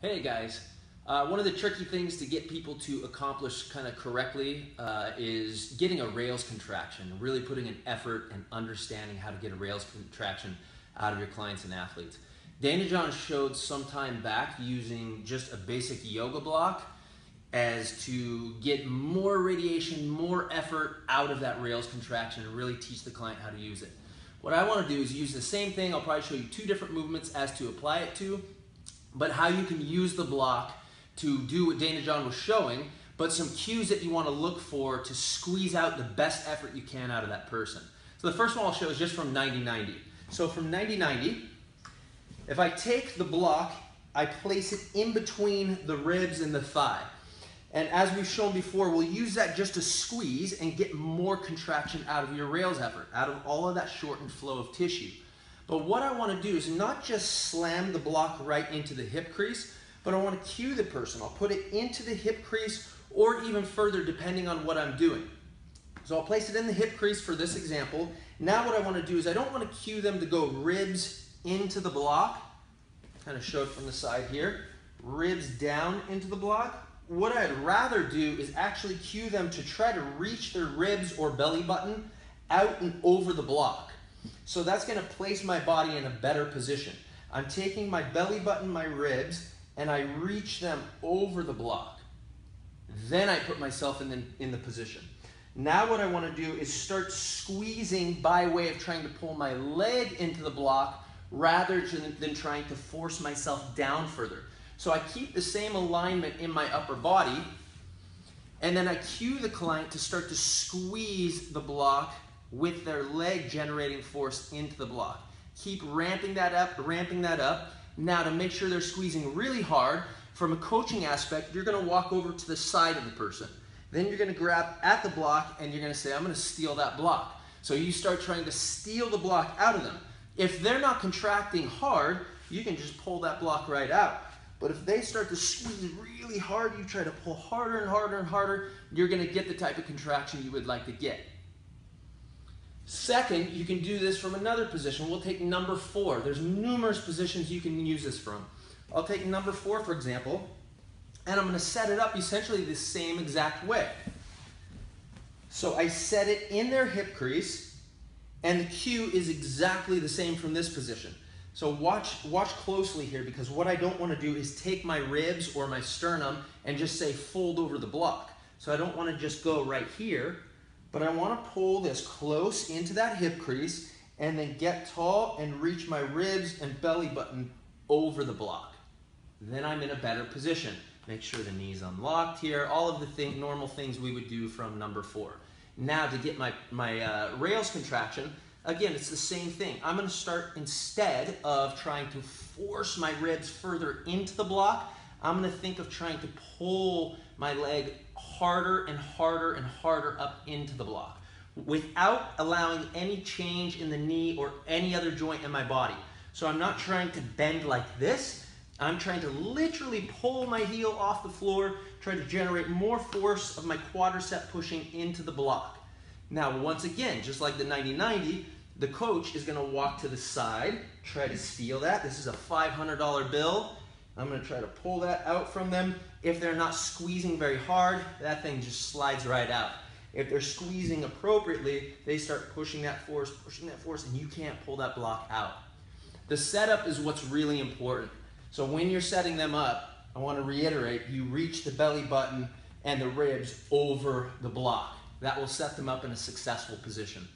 Hey guys, one of the tricky things to get people to accomplish kind of correctly is getting a rails contraction, really putting an effort and understanding how to get a rails contraction out of your clients and athletes. Dana John showed some time back using just a basic yoga block as to get more radiation, more effort out of that rails contraction and really teach the client how to use it. What I want to do is use the same thing. I'll probably show you two different movements as to apply it to, but how you can use the block to do what Dana John was showing, but some cues that you want to look for to squeeze out the best effort you can out of that person. So the first one I'll show is just from 90-90. So from 90-90, if I take the block, I place it in between the ribs and the thigh. And as we've shown before, we'll use that just to squeeze and get more contraction out of your rails effort, out of all of that shortened flow of tissue. But what I want to do is not just slam the block right into the hip crease, but I want to cue the person. I'll put it into the hip crease or even further depending on what I'm doing. So I'll place it in the hip crease for this example. Now what I want to do is I don't want to cue them to go ribs into the block. Kind of show it from the side here. Ribs down into the block. What I'd rather do is actually cue them to try to reach their ribs or belly button out and over the block. So that's going to place my body in a better position. I'm taking my belly button, my ribs, and I reach them over the block. Then I put myself in the position. Now what I want to do is start squeezing by way of trying to pull my leg into the block rather than trying to force myself down further. So I keep the same alignment in my upper body, and then I cue the client to start to squeeze the block with their leg generating force into the block. Keep ramping that up, ramping that up. Now to make sure they're squeezing really hard, from a coaching aspect, you're going to walk over to the side of the person. Then you're going to grab at the block and you're going to say, I'm going to steal that block. So you start trying to steal the block out of them. If they're not contracting hard, you can just pull that block right out. But if they start to squeeze really hard, you try to pull harder and harder and harder, you're going to get the type of contraction you would like to get. Second, you can do this from another position. We'll take number 4. There's numerous positions you can use this from. I'll take number 4, for example, and I'm going to set it up essentially the same exact way. So I set it in their hip crease, and the cue is exactly the same from this position. So watch closely here, because what I don't want to do is take my ribs or my sternum and just say fold over the block. So I don't want to just go right here, but I want to pull this close into that hip crease and then get tall and reach my ribs and belly button over the block. Then I'm in a better position. Make sure the knee's unlocked here, all of the normal things we would do from number 4. Now to get my rails contraction, again, it's the same thing. I'm going to start, instead of trying to force my ribs further into the block, I'm going to think of trying to pull my leg harder and harder and harder up into the block without allowing any change in the knee or any other joint in my body. So I'm not trying to bend like this. I'm trying to literally pull my heel off the floor, try to generate more force of my quadricep pushing into the block. Now, once again, just like the 90-90, the coach is going to walk to the side, try to steal that. This is a $500 bill. I'm going to try to pull that out from them. If they're not squeezing very hard, that thing just slides right out. If they're squeezing appropriately, they start pushing that force, and you can't pull that block out. The setup is what's really important. So when you're setting them up, I want to reiterate, you reach the belly button and the ribs over the block. That will set them up in a successful position.